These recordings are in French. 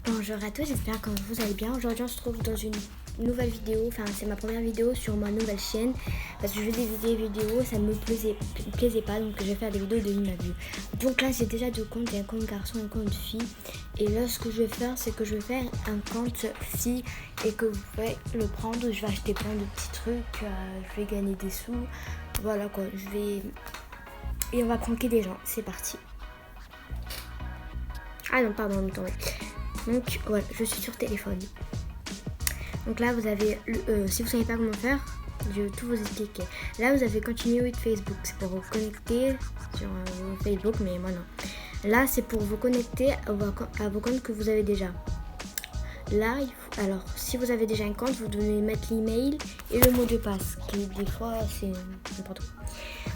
Bonjour à tous, j'espère que vous allez bien. Aujourd'hui on se trouve dans une nouvelle vidéo, enfin c'est ma première vidéo sur ma nouvelle chaîne. Parce que je fais des vidéos, ça me plaisait pas, donc je vais faire des vidéos de ma vie. Donc là j'ai déjà deux comptes, il y a un compte garçon et un compte fille. Et là ce que je vais faire, c'est que je vais faire un compte fille et que vous pouvez le prendre. Je vais acheter plein de petits trucs, je vais gagner des sous. Voilà quoi, et on va pranker des gens, c'est parti. Ah non, pardon, attendez. Donc voilà, je suis sur téléphone. Donc là vous avez, si vous savez pas comment faire, je vais tout vous expliquer. Là vous avez continué avec Facebook, c'est pour vous connecter sur Facebook, mais moi non. Là c'est pour vous connecter à vos comptes que vous avez déjà. Là, alors si vous avez déjà un compte, vous devez mettre l'email et le mot de passe, qui des fois c'est n'importe quoi.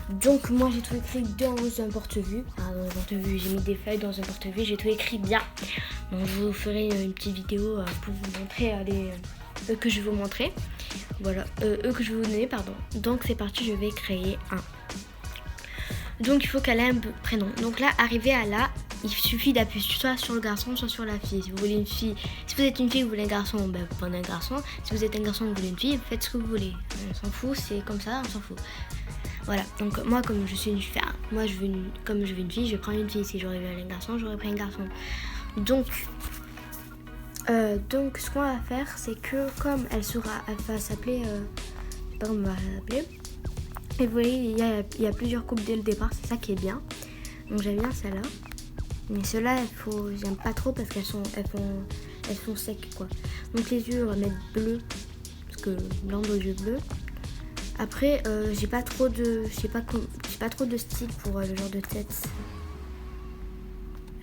Donc moi j'ai tout écrit dans un porte-vue. Dans un porte-vue, j'ai mis des feuilles dans un porte-vue, j'ai tout écrit bien. Donc je vous ferai une petite vidéo pour vous montrer eux que je vais vous montrer. Voilà, eux que je vais vous donner, pardon. Donc c'est parti, je vais créer un. Donc il faut qu'elle ait un prénom. Donc là, arrivé à là, il suffit d'appuyer soit sur le garçon, soit sur la fille. Si vous voulez une fille, si vous êtes une fille, vous voulez un garçon, ben vous prenez un garçon. Si vous êtes un garçon, vous voulez une fille, vous faites ce que vous voulez. On s'en fout, c'est comme ça, on s'en fout. Voilà, donc moi comme je suis une fille, comme je veux une fille, je prends une fille. Si j'aurais vu un garçon, j'aurais pris un garçon. Donc ce qu'on va faire, c'est que comme elle va s'appeler, je sais pas comment on va l'appeler. Et vous voyez, il y a plusieurs coupes dès le départ, c'est ça qui est bien. Donc j'aime bien celle-là. Mais ceux-là, j'aime pas trop parce qu'elles font sec quoi. Donc les yeux, on va mettre bleu parce que blanc aux yeux bleus. Après, j'ai pas trop de style pour le genre de tête.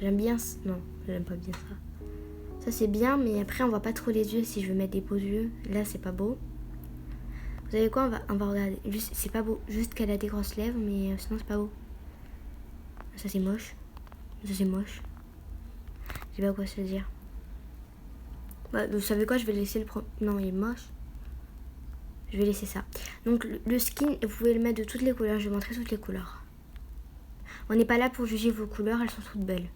J'aime bien, non, j'aime pas bien ça. Ça c'est bien, mais après on voit pas trop les yeux si je veux mettre des beaux yeux. Là c'est pas beau. Vous savez quoi, on va regarder. C'est pas beau, juste qu'elle a des grosses lèvres, mais sinon c'est pas beau. Ça c'est moche. Ça c'est moche. Je sais pas quoi se dire. Bah, vous savez quoi, je vais laisser non, il est moche. Je vais laisser ça. Donc le skin, vous pouvez le mettre de toutes les couleurs. Je vais montrer toutes les couleurs. On n'est pas là pour juger vos couleurs, elles sont toutes belles.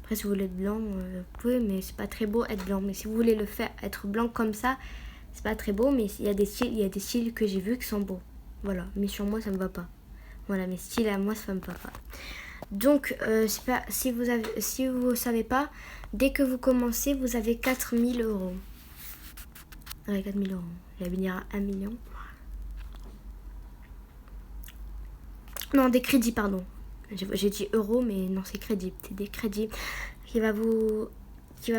Après si vous voulez être blanc, vous pouvez, mais c'est pas très beau être blanc. Mais si vous voulez le faire être blanc comme ça, c'est pas très beau, mais il y a des styles que j'ai vus qui sont beaux. Voilà, mais sur moi ça me va pas. Voilà, mes styles à moi ça me va pas. Donc si vous savez pas, dès que vous commencez, vous avez 4000 euros. Ouais, 4000 euros. Il va venir à 1 million. Non, des crédits, pardon. J'ai dit euros, mais non, c'est crédit. C'est des crédits qui va vous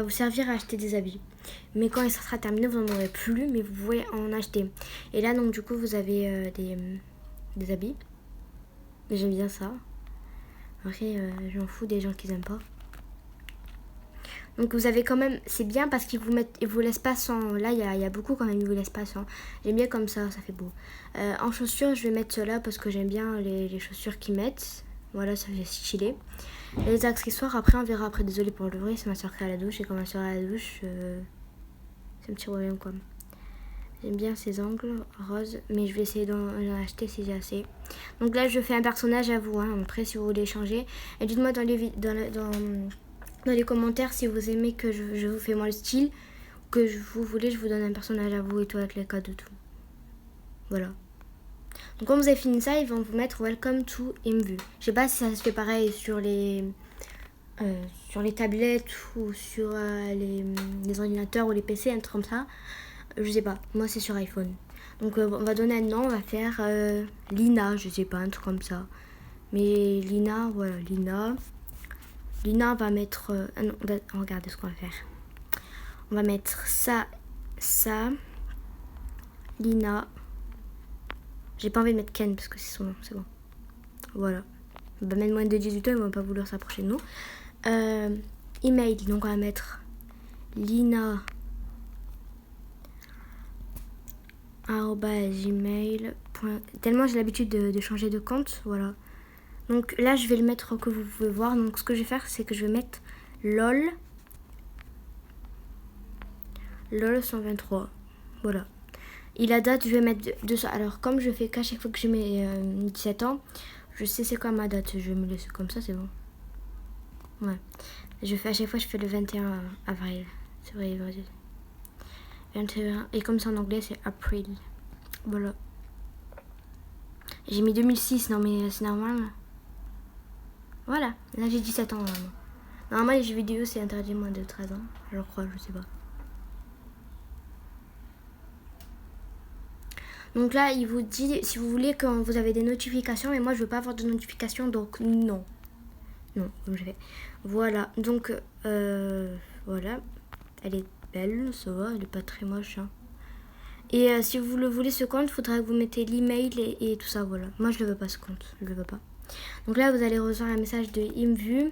servir à acheter des habits. Mais quand ça sera terminé, vous n'en aurez plus, mais vous pouvez en acheter. Et là, donc, du coup, vous avez des habits. J'aime bien ça. Après, j'en fous des gens qui n'aiment pas. Donc vous avez quand même, c'est bien parce qu'ils vous laissent pas sans. Là il y a beaucoup quand même, ils vous laissent pas sans. J'aime bien comme ça fait beau. En chaussures, je vais mettre cela parce que j'aime bien les chaussures qu'ils mettent. Voilà, ça fait stylé. Et les accessoires, après on verra après. Désolée pour le bruit, c'est ma soeur qui est à la douche et quand ma soeur est à la douche, c'est un petit problème quoi. J'aime bien ces angles roses, mais je vais essayer d'en acheter si j'ai assez. Donc là je fais un personnage à vous, hein. Après si vous voulez changer. Et dites-moi dans les commentaires si vous aimez que je vous fais moi le style, que vous voulez je vous donne un personnage à vous et tout avec les codes et tout. Voilà. Donc quand vous avez fini ça, ils vont vous mettre welcome to Imvu. Je sais pas si ça se fait pareil sur les tablettes ou sur les ordinateurs ou les PC, un truc comme ça. Je sais pas. Moi c'est sur iPhone. Donc on va donner un nom, on va faire Lina, je sais pas, un truc comme ça. Mais Lina, voilà, Lina. Lina va mettre... non, regardez ce qu'on va faire. On va mettre ça. Lina. J'ai pas envie de mettre Ken parce que c'est son nom, c'est bon. Voilà. On va mettre moins de 18 ans, ils vont pas vouloir s'approcher de nous. Email, donc on va mettre Lina @gmail. Tellement j'ai l'habitude de changer de compte, voilà. Donc là, je vais le mettre que vous pouvez voir. Donc ce que je vais faire, c'est que je vais mettre LOL 123. Voilà. Et la date, je vais mettre de ça. Alors comme je fais qu'à chaque fois que je mets 17 ans, je sais c'est quoi ma date. Je vais me laisser comme ça, c'est bon. Ouais. Je fais à chaque fois, je fais le 21 avril. C'est vrai, 21. Et comme c'est en anglais, c'est April. Voilà. J'ai mis 2006, non mais c'est normal. Voilà, là j'ai 17 ans normalement. Normalement les jeux vidéo c'est interdit moins de 13 ans, je crois, je sais pas. Donc là il vous dit si vous voulez quand vous avez des notifications, mais moi je veux pas avoir de notifications donc non. Non, comme j'ai fait. Voilà, donc voilà. Elle est belle, ça va, elle est pas très moche. Hein. Et si vous le voulez ce compte, il faudra que vous mettez l'email et tout ça, voilà. Moi je le veux pas ce compte, je le veux pas. Donc là vous allez recevoir un message de IMVU.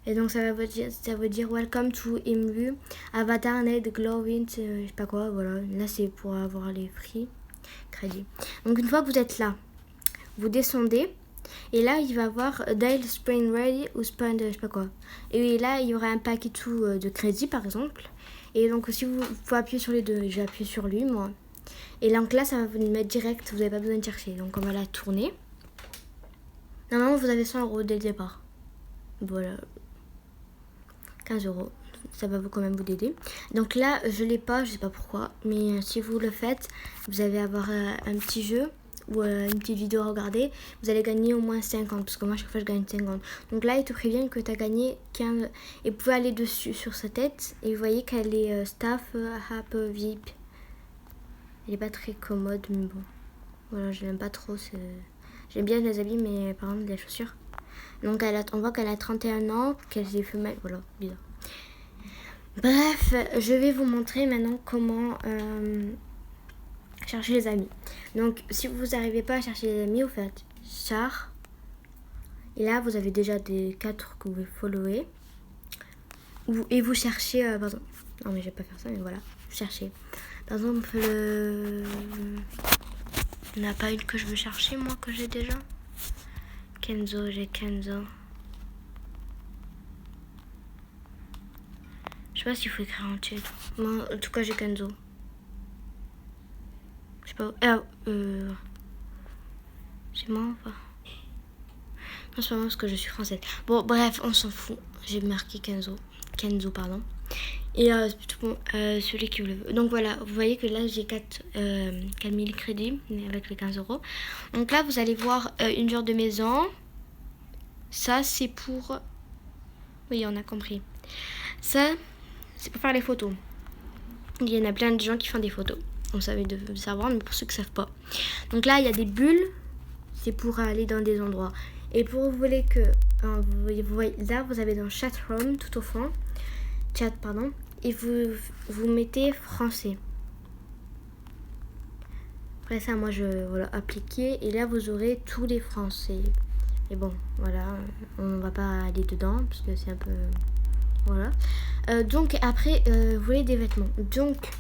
Et donc ça veut dire Welcome to IMVU. Avatar Net Glowing, je sais pas quoi, voilà. Là c'est pour avoir les free crédits. Donc une fois que vous êtes là, vous descendez. Et là, il va avoir Dial Spring Ready ou Spend, je sais pas quoi. Et là, il y aura un paquet tout de crédit, par exemple. Et donc, si vous pouvez appuyer sur les deux, j'ai appuyé sur lui, moi. Et donc là, ça va vous mettre direct, vous n'avez pas besoin de chercher. Donc, on va la tourner. Normalement, vous avez 100 € dès le départ. Voilà. 15 €. Ça va quand même vous aider. Donc là, je l'ai pas, je sais pas pourquoi. Mais si vous le faites, vous allez avoir un petit jeu ou une petite vidéo à regarder, vous allez gagner au moins 50, parce que moi chaque fois je gagne 50. Donc là ils te préviennent que tu as gagné 15 et vous pouvez aller dessus sur sa tête et vous voyez qu'elle est staff app VIP. Elle est pas très commode mais bon. Voilà, je l'aime pas trop, j'aime bien les habits mais par exemple les chaussures. Donc on voit qu'elle a 31 ans, qu'elle est femelle, voilà, bizarre. Bref, je vais vous montrer maintenant comment chercher les amis. Donc si vous n'arrivez pas à chercher les amis, vous faites char. Et là vous avez déjà des 4 que vous pouvez follower. Et vous cherchez par exemple. Non mais je vais pas faire ça, mais voilà. Vous cherchez. Par exemple il n'y en a pas une que je veux chercher moi que j'ai déjà. Kenzo, j'ai Kenzo. Je sais pas s'il faut écrire entier. Moi en tout cas j'ai Kenzo. Je sais pas. C'est moi ou pas? Non, c'est pas moi parce que je suis française. Bon, bref, on s'en fout. J'ai marqué Kenzo. Kenzo, pardon. Et celui qui veut. Donc voilà, vous voyez que là j'ai 4000 crédits avec les 15 €. Donc là, vous allez voir une genre de maison. Ça, c'est pour. Oui, on a compris. Ça, c'est pour faire les photos. Il y en a plein de gens qui font des photos. On savait de savoir, mais pour ceux qui ne savent pas. Donc là, il y a des bulles. C'est pour aller dans des endroits. Et pour vous voulez que vous voyez, là vous avez dans chat room tout au fond, chat pardon, et vous mettez français. Après ça moi voilà appliquer et là vous aurez tous les français. Et bon voilà, on va pas aller dedans parce que c'est un peu voilà. Donc après vous voulez des vêtements. Donc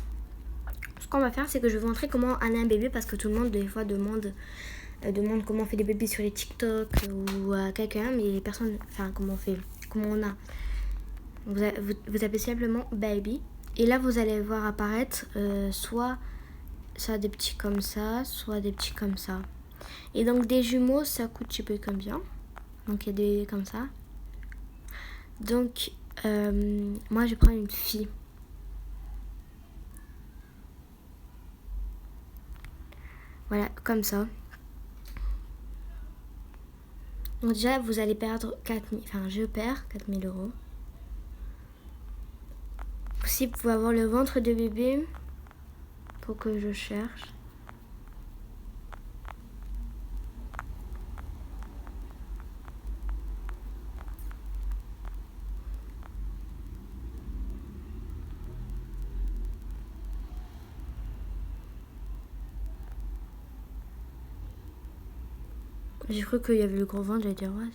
ce qu'on va faire c'est que je vais vous montrer comment aller un bébé parce que tout le monde des fois demande comment on fait des bébés sur les TikTok ou à quelqu'un, mais personne, enfin comment on fait, comment on a. Vous tapez simplement baby et là vous allez voir apparaître soit des petits comme ça, soit des petits comme ça. Et donc des jumeaux ça coûte un peu comme bien. Donc il y a des comme ça. Donc moi je prends une fille. Voilà, comme ça. Donc déjà, vous allez perdre 4000, enfin je perds 4000 €. Aussi, vous pouvez avoir le ventre de bébé pour que je cherche. J'ai cru qu'il y avait le gros ventre, j'allais dire ouais.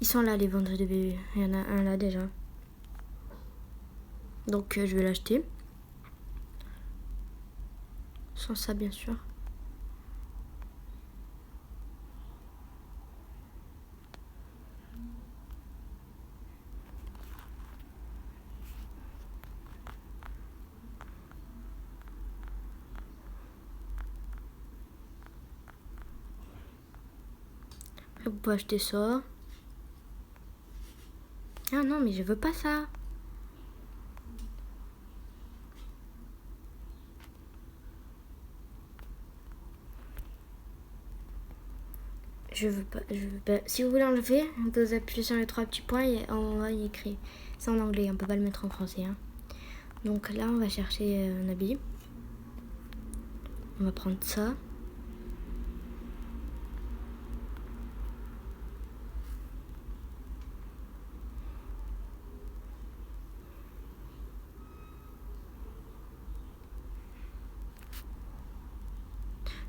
Ils sont là les ventres de bébé. Il y en a un là déjà. Donc je vais l'acheter. Sans ça bien sûr. Vous pouvez acheter ça. Ah non, mais je veux pas ça. Je veux pas. Si vous voulez enlever, vous appuyez sur les 3 petits points et on va y écrire. C'est en anglais, on peut pas le mettre en français. Hein. Donc là, on va chercher un habit. On va prendre ça.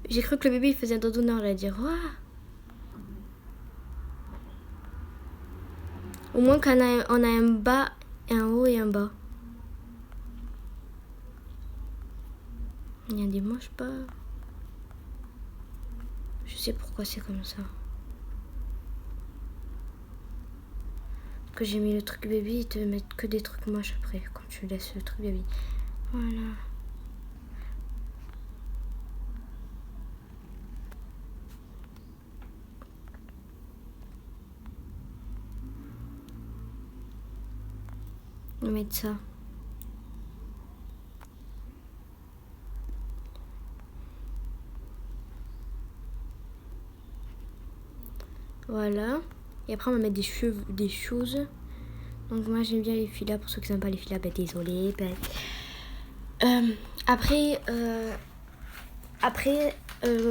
J'ai cru que le bébé il faisait un dodo, non, j'allais dire waouh. Au moins qu'on on a un bas, un haut et un bas. Il y a des manches pas. Je sais pourquoi c'est comme ça. Parce que j'ai mis le truc baby, ils te mettent que des trucs moches après quand tu laisses le truc baby. Voilà. On va mettre ça. Voilà. Et après on va mettre des cheveux, des choses. Donc moi j'aime bien les filas. Pour ceux qui n'aiment pas les filas, bah désolé.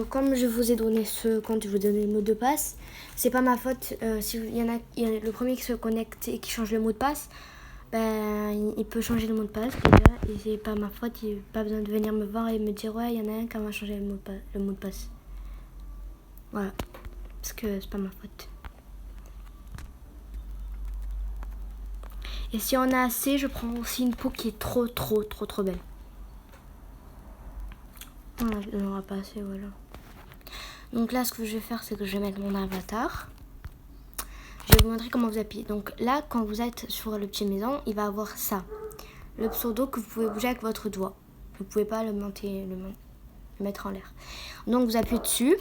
Comme je vous ai donné ce compte, je vous ai donné le mot de passe. C'est pas ma faute. Si il y en a le premier qui se connecte et qui change le mot de passe, ben il peut changer le mot de passe déjà. Et c'est pas ma faute. Il n'a pas besoin de venir me voir et me dire ouais il y en a un qui va changer le mot de passe. Voilà. Parce que c'est pas ma faute. Et si on a assez, je prends aussi une peau qui est trop belle. Voilà, on n'aura pas assez, voilà. Donc là, ce que je vais faire, c'est que je vais mettre mon avatar. Je vais vous montrer comment vous appuyez. Donc là, quand vous êtes sur le petit maison, il va avoir ça. Le pseudo que vous pouvez bouger avec votre doigt. Vous ne pouvez pas le mettre en l'air. Donc vous appuyez dessus.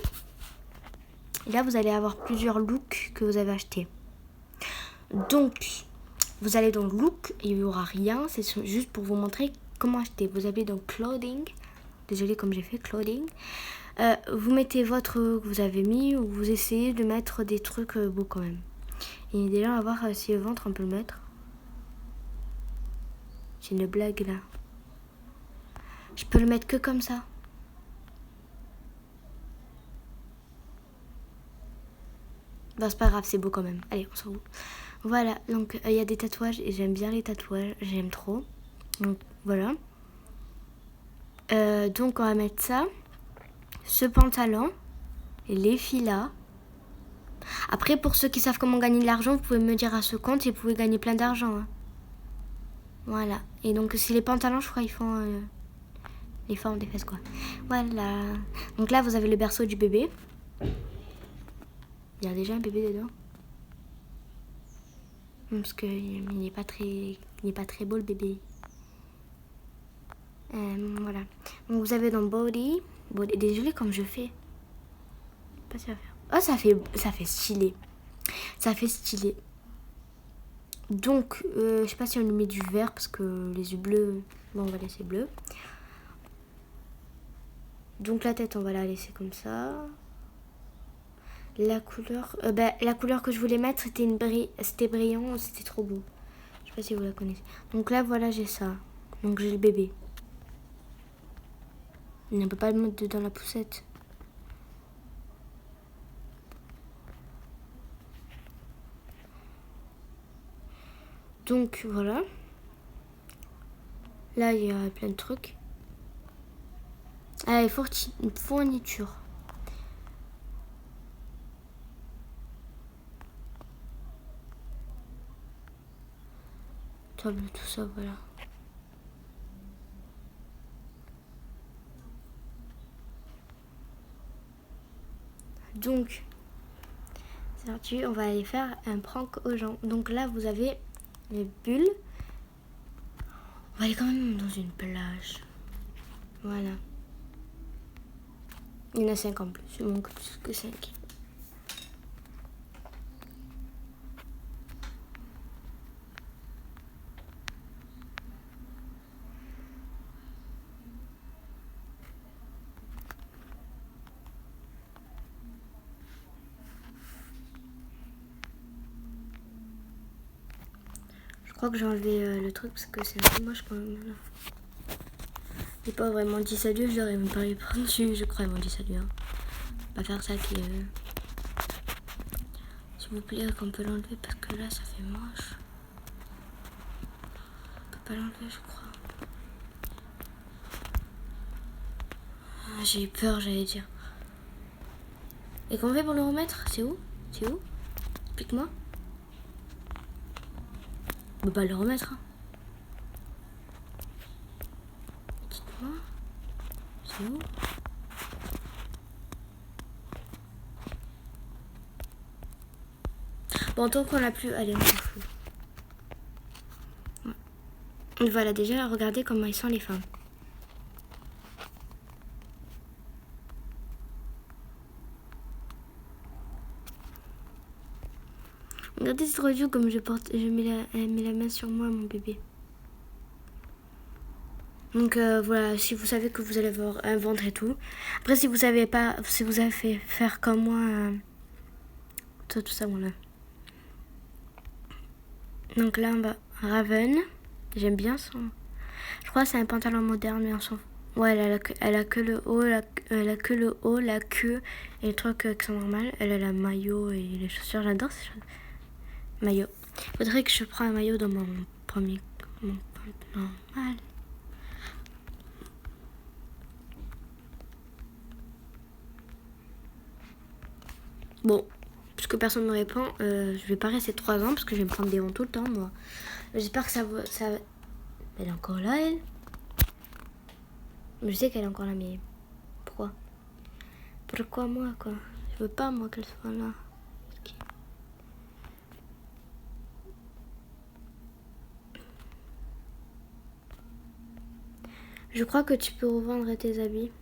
Et là, vous allez avoir plusieurs looks que vous avez achetés. Donc, vous allez dans look et il n'y aura rien. C'est juste pour vous montrer comment acheter. Vous allez dans clothing. Désolée comme j'ai fait clothing. Vous mettez votre que vous avez mis ou vous essayez de mettre des trucs beaux quand même. Et déjà, on va voir si le ventre on peut le mettre. J'ai une blague là. Je peux le mettre que comme ça. Bah, c'est pas grave, c'est beau quand même. Allez, on s'en fout. Voilà, donc il y a des tatouages et j'aime bien les tatouages. J'aime trop. Donc voilà. Donc on va mettre ça. Ce pantalon. Et les filas. Après, pour ceux qui savent comment gagner de l'argent, vous pouvez me dire à ce compte et vous pouvez gagner plein d'argent. Hein. Voilà. Et donc, si les pantalons, je crois, ils font les formes des fesses, quoi. Voilà. Donc là, vous avez le berceau du bébé. Il y a déjà un bébé dedans. Parce qu'il n'est pas très beau, le bébé. Voilà. Donc, vous avez dans body. Désolée comme je fais. Pas si à faire. Oh, ça fait stylé. Ça fait stylé. Donc, je sais pas si on lui met du vert parce que les yeux bleus, bon, on va laisser bleu. Donc la tête, on va la laisser comme ça. La couleur, la couleur que je voulais mettre, c'était brillant, c'était trop beau. Je sais pas si vous la connaissez. Donc là, voilà, j'ai ça. Donc j'ai le bébé. On ne peut pas le mettre dans la poussette. Donc voilà. Là, il y a plein de trucs. Ah, il faut une fourniture. Tout ça, voilà. Donc, c'est parti, on va aller faire un prank aux gens. Donc là, vous avez les bulles. On va aller quand même dans une plage. Voilà. Il y en a 5 en plus. Il manque plus que 5. crois que j'ai enlevé le truc parce que c'est un peu moche quand même. J'ai pas vraiment dit salut, je leur ai même pas répondu. Je crois qu'ils m'ont dit salut. Hein. Pas faire ça qui s'il vous plaît, qu'on peut l'enlever parce que là ça fait moche. On peut pas l'enlever, je crois. Ah, j'ai eu peur, j'allais dire. Et comment on fait pour le remettre? C'est où? C'est où? Explique-moi. On peut pas le remettre. Hein. Dites-moi. C'est où? Bon, tant qu'on l'a plus, allez, on s'en fout. Ouais. Voilà, déjà, regardez comment ils sont les femmes. Regardez cette review comme je mets la main sur moi, mon bébé. Donc voilà, si vous savez que vous allez avoir un ventre et tout. Après, si vous savez pas, si vous avez fait faire comme moi, tout ça, voilà. Donc là, on va Raven. J'aime bien son. Je crois que c'est un pantalon moderne, mais on s'en fout. Ouais, elle a que le haut, elle a que le haut, la queue et les trucs qui sont normaux. Elle a la maillot et les chaussures. J'adore ces choses. Maillot. Faudrait que je prenne un maillot dans mon pantalon normal. Bon, puisque personne ne me répond, je vais pas rester 3 ans parce que je vais me prendre des vents tout le temps, moi. J'espère que ça va. Elle est encore là, elle. Je sais qu'elle est encore là, mais pourquoi? Pourquoi moi, quoi? Je veux pas, moi, qu'elle soit là. Je crois que tu peux revendre tes habits.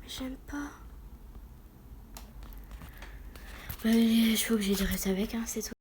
J'aime pas. Je suis obligée de rester avec, hein, c'est tout.